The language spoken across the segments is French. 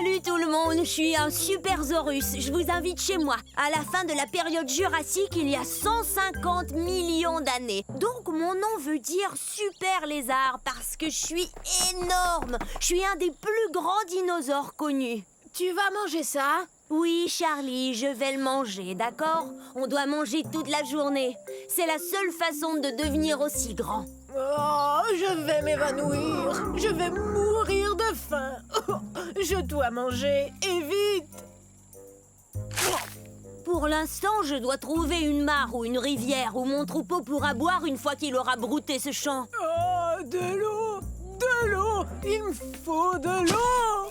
Salut tout le monde, je suis un Supersaurus. Je vous invite chez moi. À la fin de la période jurassique, il y a 150 millions d'années. Donc mon nom veut dire super lézard parce que je suis énorme. Je suis un des plus grands dinosaures connus. Tu vas manger ça? Oui, Charlie, je vais le manger, d'accord? On doit manger toute la journée. C'est la seule façon de devenir aussi grand. Oh, je vais m'évanouir. Je vais mourir de faim. Je dois manger, et vite. Pour l'instant, je dois trouver une mare ou une rivière où mon troupeau pourra boire une fois qu'il aura brouté ce champ. Oh, de l'eau! De l'eau! Il me faut de l'eau!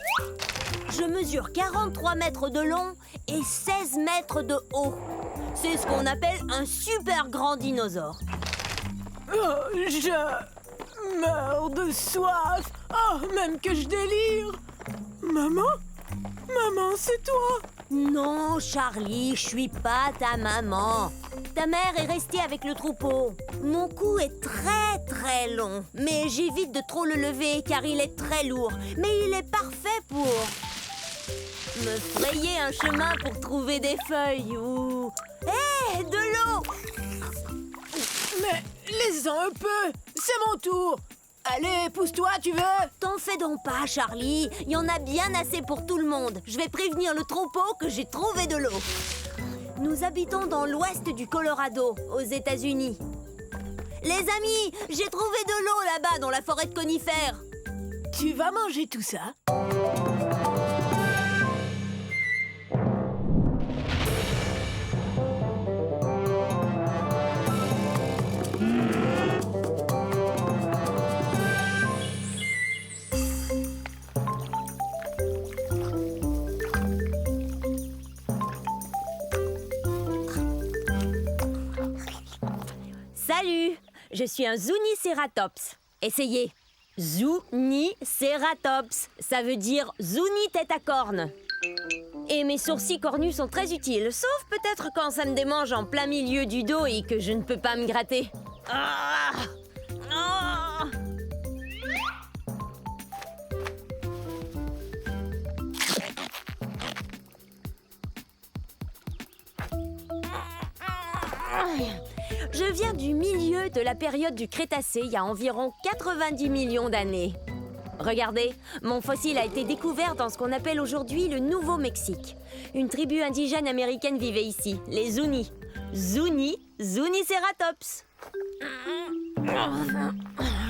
Je mesure 43 mètres de long et 16 mètres de haut. C'est ce qu'on appelle un super grand dinosaure. Oh, je meurs de soif. Oh, même que je délire. Maman? Maman, c'est toi? Non, Charlie, je suis pas ta maman. Ta mère est restée avec le troupeau. Mon cou est très long, mais j'évite de trop le lever car il est très lourd. Mais il est parfait pour me frayer un chemin pour trouver des feuilles ou... Hé, de l'eau! Mais laisse-en un peu. C'est mon tour. Allez, pousse-toi, tu veux? T'en fais donc pas, Charlie. Il y en a bien assez pour tout le monde. Je vais prévenir le troupeau que j'ai trouvé de l'eau. Nous habitons dans l'ouest du Colorado, aux États-Unis. Les amis, j'ai trouvé de l'eau là-bas dans la forêt de conifères. Tu vas manger tout ça? Salut, je suis un Zuniceratops. Essayez. Zuniceratops. Ça veut dire Zuni tête à cornes. Et mes sourcils cornus sont très utiles, sauf peut-être quand ça me démange en plein milieu du dos et que je ne peux pas me gratter. Ah! Ah! Je viens du milieu de la période du Crétacé, il y a environ 90 millions d'années. Regardez, mon fossile a été découvert dans ce qu'on appelle aujourd'hui le Nouveau-Mexique. Une tribu indigène américaine vivait ici, les Zuni. Zuniceratops.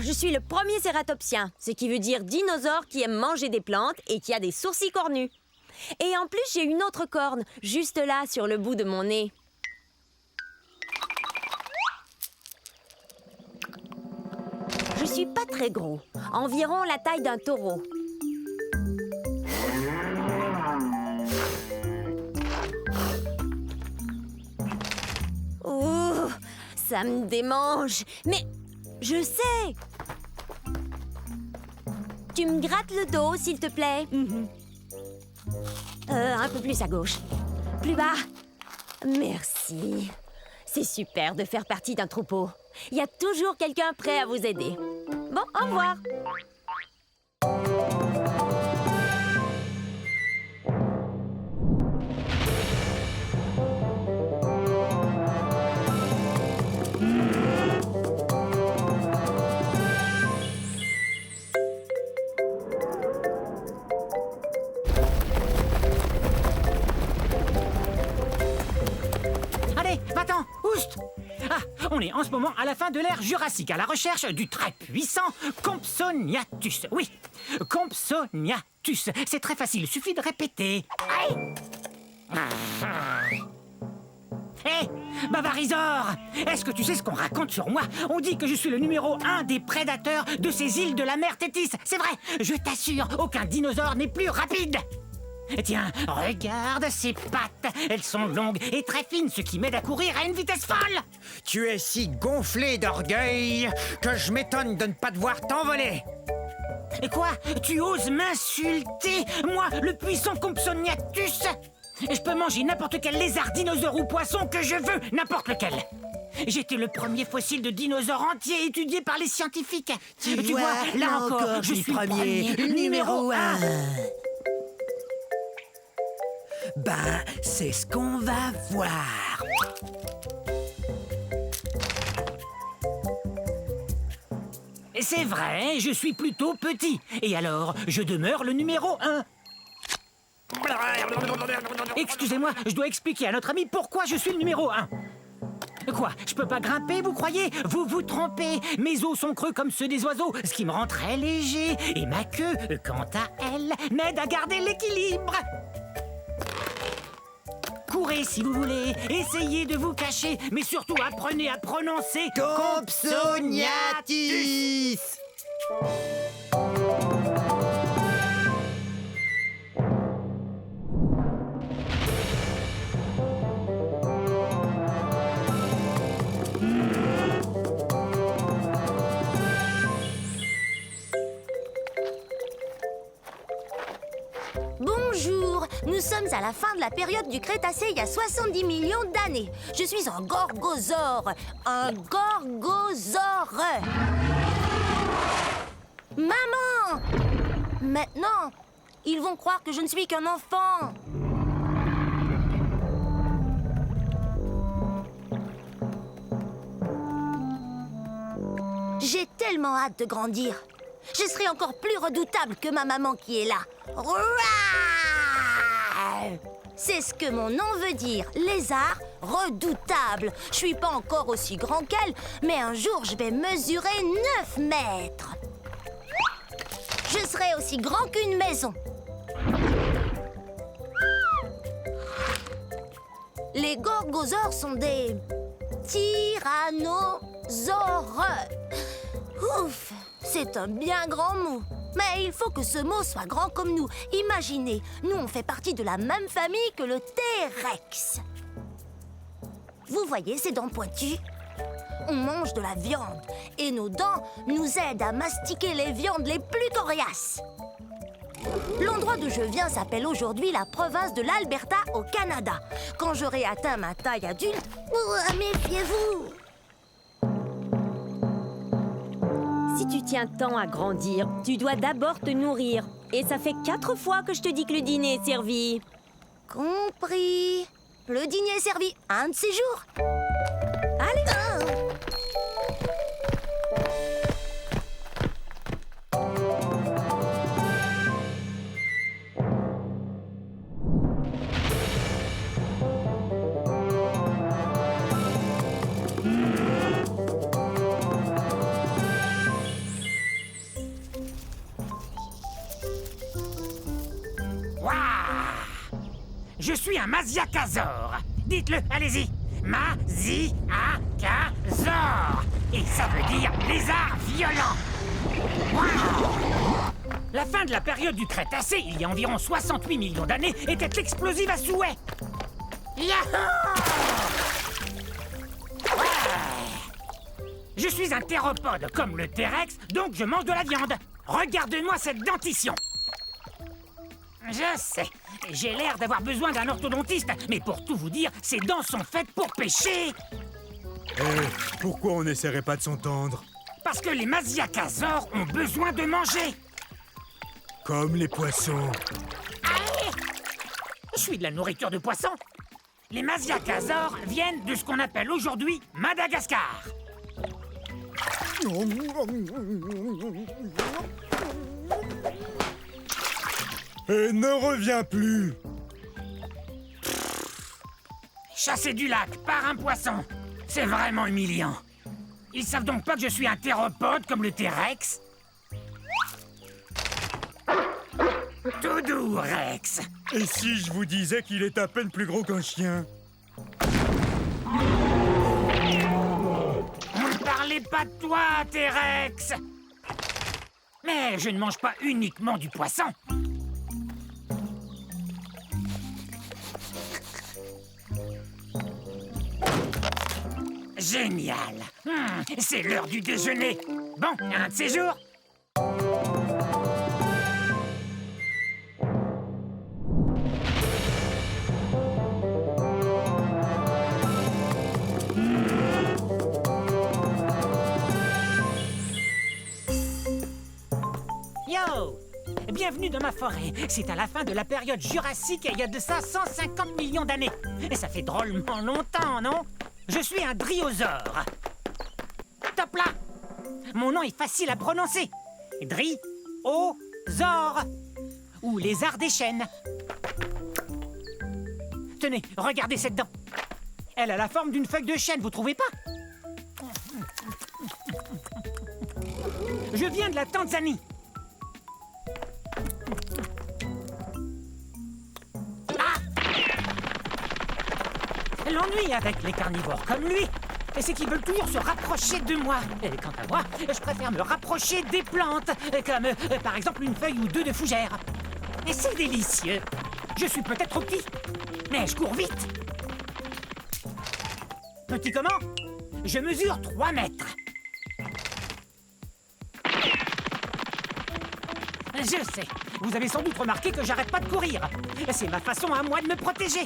Je suis le premier cératopsien, ce qui veut dire dinosaure qui aime manger des plantes et qui a des sourcils cornus. Et en plus, j'ai une autre corne, juste là, sur le bout de mon nez. Je suis pas très gros, environ la taille d'un taureau. Ouh, ça me démange. Mais je sais. Tu me grattes le dos, s'il te plaît. Un peu plus à gauche. Plus bas. Merci. C'est super de faire partie d'un troupeau. Il y a toujours quelqu'un prêt à vous aider. Bon, au revoir. Allez, va-t'en, oust! Ah, on est en ce moment à la fin de l'ère jurassique, à la recherche du très puissant Compsognathus. Oui, Compsognathus. C'est très facile, il suffit de répéter. Hé, Bavarisor! Est-ce que tu sais ce qu'on raconte sur moi? On dit que je suis le numéro 1 des prédateurs de ces îles de la mer Tétis. C'est vrai, je t'assure, aucun dinosaure n'est plus rapide. Tiens, regarde ces pattes. Elles sont longues et très fines, ce qui m'aide à courir à une vitesse folle. Tu es si gonflé d'orgueil que je m'étonne de ne pas te voir t'envoler. Et quoi? Tu oses m'insulter? Moi, le puissant Compsognathus? Je peux manger n'importe quel lézard, dinosaure ou poisson que je veux, n'importe lequel. J'étais le premier fossile de dinosaure entier étudié par les scientifiques. Tu vois, là encore, je suis le premier, numéro 1. Ben, c'est ce qu'on va voir. C'est vrai, je suis plutôt petit. Et alors, je demeure le numéro 1. Excusez-moi, je dois expliquer à notre ami pourquoi je suis le numéro 1. Quoi, je peux pas grimper, vous croyez? Vous vous trompez. Mes os sont creux comme ceux des oiseaux, ce qui me rend très léger. Et ma queue, quant à elle, m'aide à garder l'équilibre. Courez si vous voulez, essayez de vous cacher, mais surtout apprenez à prononcer Compsognathus. Bonjour, nous sommes à la fin de la période du Crétacé il y a 70 millions d'années. Je suis un gorgosaure. Un gorgosaure. Maman! Maintenant, ils vont croire que je ne suis qu'un enfant. J'ai tellement hâte de grandir. Je serai encore plus redoutable que ma maman qui est là. Rouah! C'est ce que mon nom veut dire, lézard redoutable. Je suis pas encore aussi grand qu'elle, mais un jour je vais mesurer 9 mètres. Je serai aussi grand qu'une maison. Les gorgosaures sont des tyrannosaures. Ouf, c'est un bien grand mot. Mais il faut que ce mot soit grand comme nous. Imaginez, nous on fait partie de la même famille que le T-Rex. Vous voyez ces dents pointues? On mange de la viande et nos dents nous aident à mastiquer les viandes les plus coriaces. L'endroit d'où je viens s'appelle aujourd'hui la province de l'Alberta au Canada. Quand j'aurai atteint ma taille adulte, méfiez-vous! Si tu tiens tant à grandir, tu dois d'abord te nourrir. Et ça fait 4 fois que je te dis que le dîner est servi. Compris. Le dîner est servi un de ces jours. Allez! Je suis un Masiakasaure. Dites-le, allez-y. Masiakasaure. Et ça veut dire lézard violent. Waouh! La fin de la période du Crétacé, il y a environ 68 millions d'années, était explosive à souhait. Yahoo! Ouais! Je suis un théropode comme le T-Rex, donc je mange de la viande. Regarde-moi cette dentition. Je sais, j'ai l'air d'avoir besoin d'un orthodontiste, mais pour tout vous dire, ces dents sont faites pour pêcher. Pourquoi on n'essaierait pas de s'entendre? Parce que les Masiakasaures ont besoin de manger. Comme les poissons. Allez! Je suis de la nourriture de poisson. Les Masiakasaures viennent de ce qu'on appelle aujourd'hui Madagascar. Et ne reviens plus! Chassé du lac par un poisson, c'est vraiment humiliant. Ils savent donc pas que je suis un théropode comme le T-Rex? Tout doux, Rex. Et si je vous disais qu'il est à peine plus gros qu'un chien? On ne parlait pas de toi, T-Rex. Mais je ne mange pas uniquement du poisson. Génial. C'est l'heure du déjeuner. Bon, un de ces jours. Yo! Bienvenue Bienvenue dans ma forêt. C'est à la fin de la période jurassique et il y a de ça 150 millions d'années. Et ça fait drôlement longtemps, non? Je suis un dryosaure. Top là! Mon nom est facile à prononcer. Dri-o-zore. Ou lézard des chênes. Tenez, regardez cette dent. Elle a la forme d'une feuille de chêne, vous trouvez pas? Je viens de la Tanzanie. L'ennui avec les carnivores comme lui, c'est qu'ils veulent toujours se rapprocher de moi. Et quant à moi, je préfère me rapprocher des plantes, comme par exemple une feuille ou deux de fougère. Et c'est délicieux. Je suis peut-être trop petit, mais je cours vite. Petit comment? Je mesure 3 mètres. Je sais, vous avez sans doute remarqué que j'arrête pas de courir. C'est ma façon à moi de me protéger.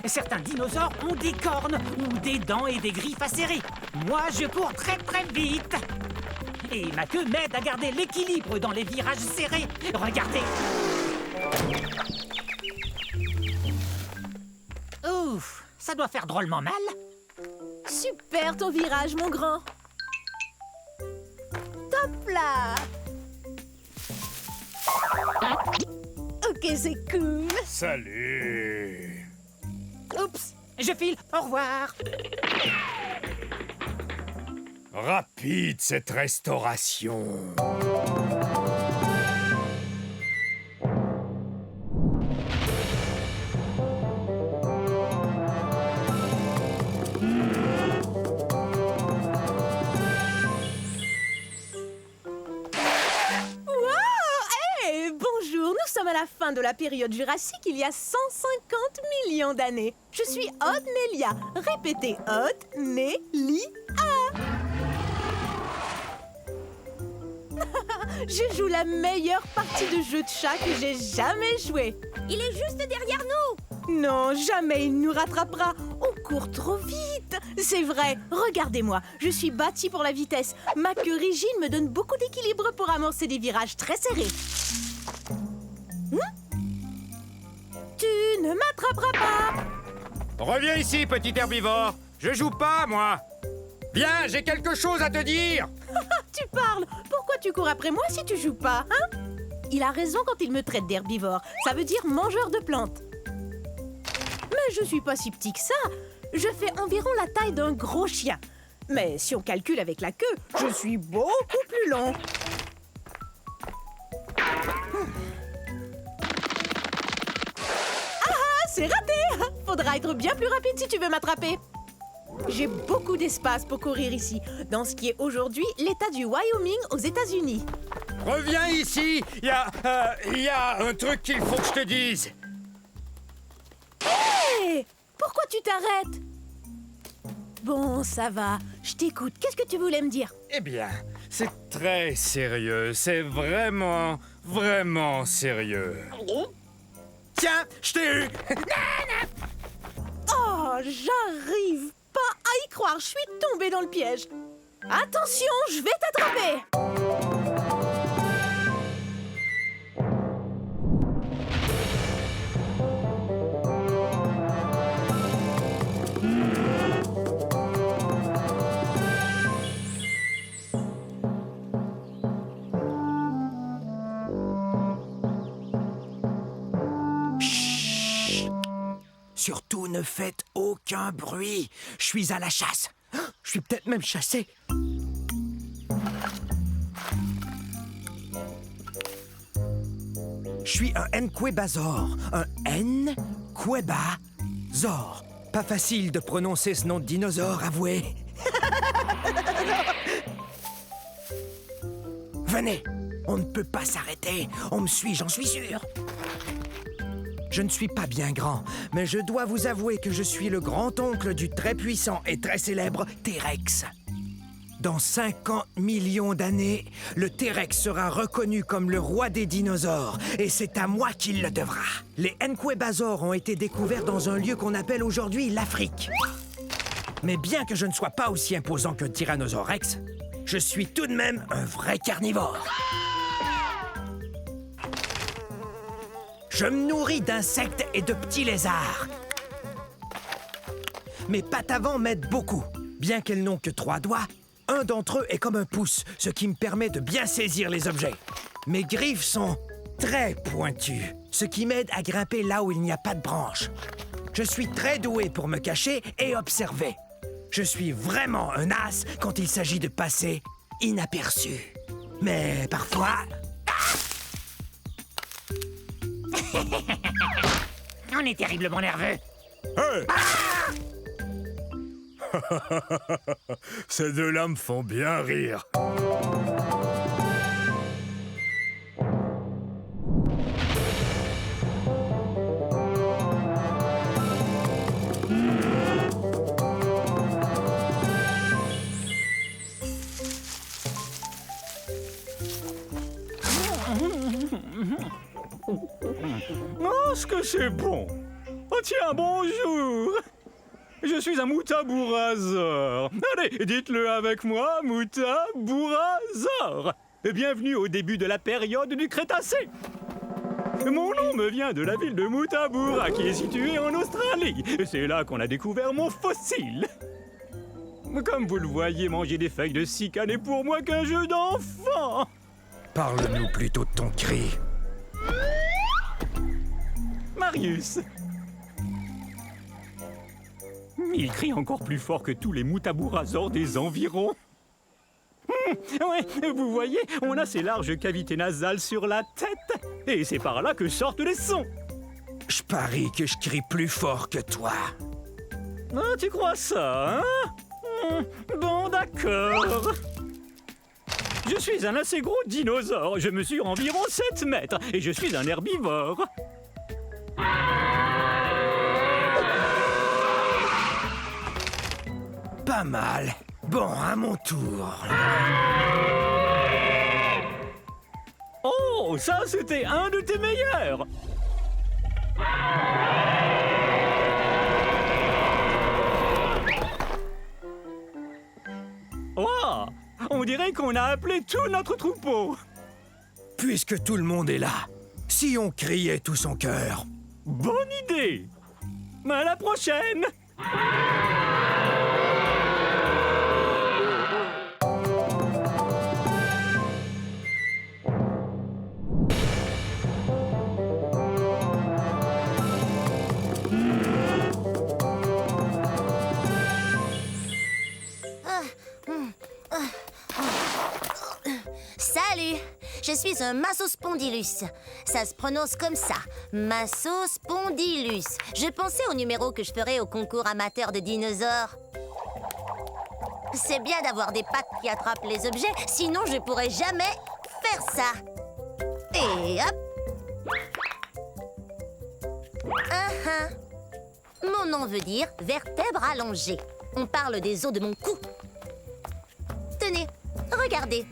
Certains dinosaures ont des cornes ou des dents et des griffes acérées. Moi, je cours très très vite. Et ma queue m'aide à garder l'équilibre dans les virages serrés. Regardez. Ouf, ça doit faire drôlement mal. Super ton virage, mon grand. Top là. Ok, c'est cool. Salut. Oups, je file, au revoir. Rapide cette restauration. À la fin de la période jurassique, il y a 150 millions d'années. Je suis Otnelia. Répétez, Otnelia. Je joue la meilleure partie de jeu de chat que j'ai jamais joué. Il est juste derrière nous. Non, jamais il nous rattrapera. On court trop vite. C'est vrai, regardez-moi. Je suis bâtie pour la vitesse. Ma queue rigide me donne beaucoup d'équilibre pour amorcer des virages très serrés. Tu ne m'attraperas pas. Reviens ici, petit herbivore. Je joue pas, moi. Viens, j'ai quelque chose à te dire. Tu parles. Pourquoi tu cours après moi si tu joues pas, hein? Il a raison quand il me traite d'herbivore. Ça veut dire mangeur de plantes. Mais je suis pas si petit que ça. Je fais environ la taille d'un gros chien. Mais si on calcule avec la queue, je suis beaucoup plus long. C'est raté! Faudra être bien plus rapide si tu veux m'attraper. J'ai beaucoup d'espace pour courir ici, dans ce qui est aujourd'hui l'État du Wyoming aux États-Unis. Reviens ici. Il y a un truc qu'il faut que je te dise. Hé! Pourquoi tu t'arrêtes? Bon, ça va. Je t'écoute. Qu'est-ce que tu voulais me dire? Eh bien, c'est très sérieux. C'est vraiment, vraiment sérieux. Tiens, je t'ai eu. Oh, j'arrive pas à y croire. Je suis tombée dans le piège. Attention, je vais t'attraper. Surtout ne faites aucun bruit. Je suis à la chasse. Je suis peut-être même chassé. Je suis un Nquebazor. Un Nquebazor. Pas facile de prononcer ce nom de dinosaure, avouez. Venez, on ne peut pas s'arrêter. On me suit, j'en suis sûr. Je ne suis pas bien grand, mais je dois vous avouer que je suis le grand-oncle du très puissant et très célèbre T-Rex. Dans 50 millions d'années, le T-Rex sera reconnu comme le roi des dinosaures, et c'est à moi qu'il le devra. Les Nquebazors ont été découverts dans un lieu qu'on appelle aujourd'hui l'Afrique. Mais bien que je ne sois pas aussi imposant qu'un Tyrannosaure Rex, je suis tout de même un vrai carnivore. Je me nourris d'insectes et de petits lézards. Mes pattes avant m'aident beaucoup. Bien qu'elles n'ont que 3 doigts, un d'entre eux est comme un pouce, ce qui me permet de bien saisir les objets. Mes griffes sont très pointues, ce qui m'aide à grimper là où il n'y a pas de branches. Je suis très doué pour me cacher et observer. Je suis vraiment un as quand il s'agit de passer inaperçu. Mais parfois... On est terriblement nerveux. Hey! Ces deux-là me font bien rire. Oh, ce que c'est bon! Oh tiens, bonjour! Je suis un Moutabourasor. Allez, dites-le avec moi, Moutabourasor. Bienvenue au début de la période du Crétacé. Mon nom me vient de la ville de Moutaboura, qui est située en Australie. C'est là qu'on a découvert mon fossile. Comme vous le voyez, manger des feuilles de cycas n'est pour moi qu'un jeu d'enfant. Parle-nous plutôt de ton cri. Marius. Il crie encore plus fort que tous les Moutabourasors des environs. Ouais, vous voyez, on a ces larges cavités nasales sur la tête. Et c'est par là que sortent les sons. Je parie que je crie plus fort que toi. Ah, tu crois ça, hein? Bon, d'accord. Je suis un assez gros dinosaure. Je mesure environ 7 mètres. Et je suis un herbivore. Pas mal. Bon, à mon tour. Oh, ça, c'était un de tes meilleurs. Oh, on dirait qu'on a appelé tout notre troupeau. Puisque tout le monde est là, si on criait tout son cœur. Bonne idée. À la prochaine. Salut! Je suis un Massospondylus. Ça se prononce comme ça, Massospondylus. Je pensais au numéro que je ferais au concours amateur de dinosaures. C'est bien d'avoir des pattes qui attrapent les objets, sinon je pourrais jamais faire ça. Et hop! Mon nom veut dire vertèbre allongée. On parle des os de mon cou. Tenez, regardez.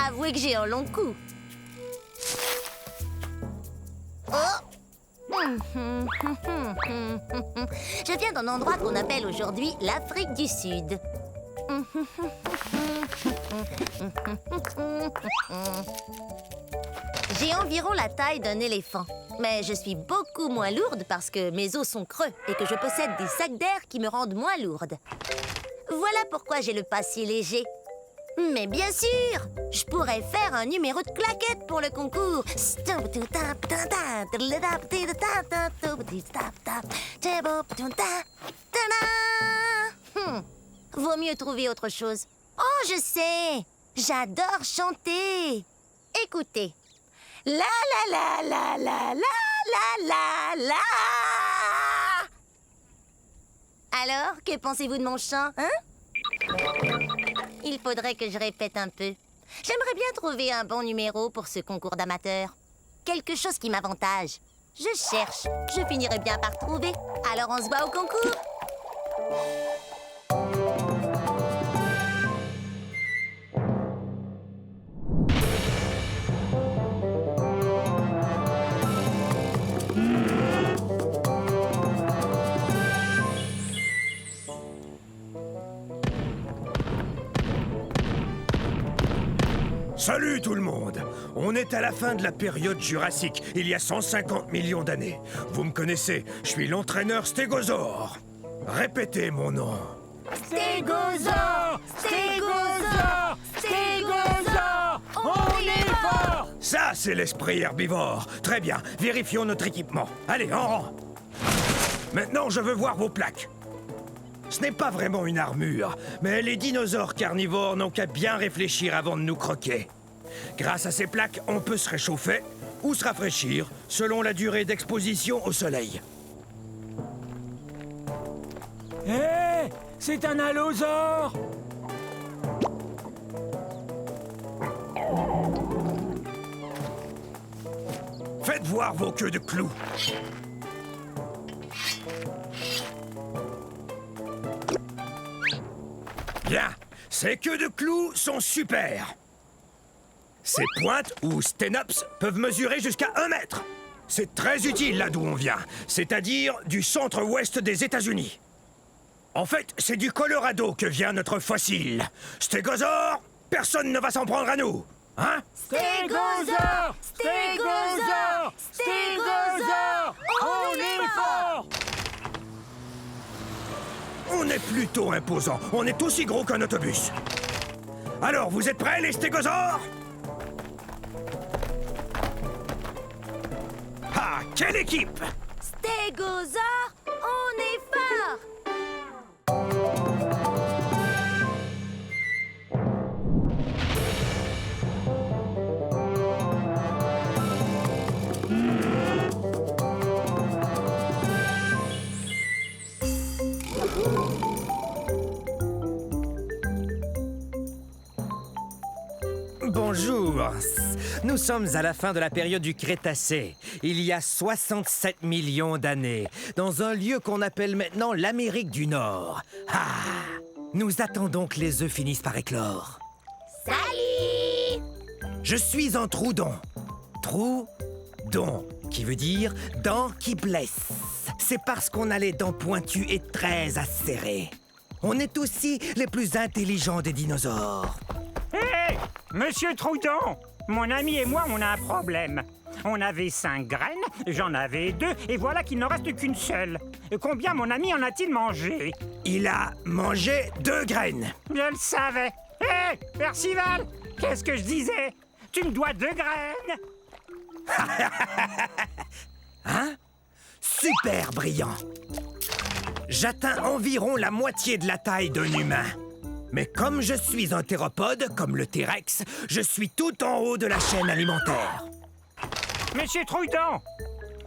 Avouez que j'ai un long cou. Oh! Je viens d'un endroit qu'on appelle aujourd'hui l'Afrique du Sud. J'ai environ la taille d'un éléphant. Mais je suis beaucoup moins lourde parce que mes os sont creux et que je possède des sacs d'air qui me rendent moins lourde. Voilà pourquoi j'ai le pas si léger. Mais bien sûr, je pourrais faire un numéro de claquette pour le concours. Vaut mieux trouver autre chose. Oh, je sais! J'adore chanter. Écoutez. La la la la la la la la la. Alors, que pensez-vous de mon chant, hein? Il faudrait que je répète un peu. J'aimerais bien trouver un bon numéro pour ce concours d'amateurs. Quelque chose qui m'avantage. Je cherche. Je finirai bien par trouver. Alors on se voit au concours. Salut tout le monde! On est à la fin de la période jurassique, il y a 150 millions d'années. Vous me connaissez, je suis l'entraîneur Stégosaure. Répétez mon nom. Stégosaure! Stégosaure! Stégosaure! On est fort! Ça, c'est l'esprit herbivore. Très bien, vérifions notre équipement. Allez, en rang. Maintenant, je veux voir vos plaques. Ce n'est pas vraiment une armure, mais les dinosaures carnivores n'ont qu'à bien réfléchir avant de nous croquer. Grâce à ces plaques, on peut se réchauffer ou se rafraîchir selon la durée d'exposition au soleil. Hé! C'est un allosaure! Faites voir vos queues de clous. Bien, ces queues de clous sont super. Ces pointes, ou sténops, peuvent mesurer jusqu'à 1 mètre. C'est très utile là d'où on vient, c'est-à-dire du centre-ouest des États-Unis. En fait, c'est du Colorado que vient notre fossile. Stégosaure, personne ne va s'en prendre à nous. Hein? Stégosaure! Stégosaure! Stégosaure! On est fort! On est plutôt imposant. On est aussi gros qu'un autobus. Alors, vous êtes prêts, les stégosaures? Ah, quelle équipe! Stégosaure, on est fort! Bonjour. Nous sommes à la fin de la période du Crétacé, il y a 67 millions d'années, dans un lieu qu'on appelle maintenant l'Amérique du Nord. Ah! Nous attendons que les œufs finissent par éclore. Salut! Je suis un troudon. Troudon, qui veut dire dents qui blessent. C'est parce qu'on a les dents pointues et très acérées. On est aussi les plus intelligents des dinosaures. Hé! Monsieur Troudon! Mon ami et moi, on a un problème. On avait 5 graines, j'en avais 2, et voilà qu'il n'en reste qu'une seule. Combien mon ami en a-t-il mangé? Il a mangé 2 graines. Je le savais. Hé! Percival! Qu'est-ce que je disais? Tu me dois 2 graines! Hein? Super brillant. J'atteins environ la moitié de la taille d'un humain. Mais comme je suis un théropode, comme le T-Rex, je suis tout en haut de la chaîne alimentaire. Monsieur Troudon!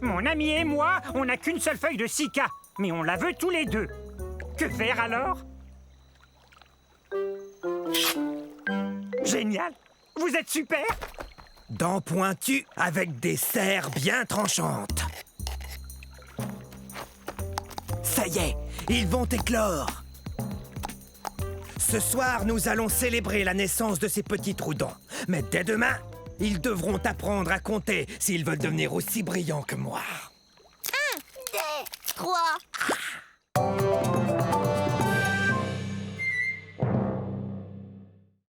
Mon ami et moi, on n'a qu'une seule feuille de cica, mais on la veut tous les deux. Que faire alors? Génial! Vous êtes super! Dents pointues avec des serres bien tranchantes. Ça y est, ils vont éclore. Ce soir, nous allons célébrer la naissance de ces petits troudons. Mais dès demain, ils devront apprendre à compter s'ils veulent devenir aussi brillants que moi. 1, 2, 3,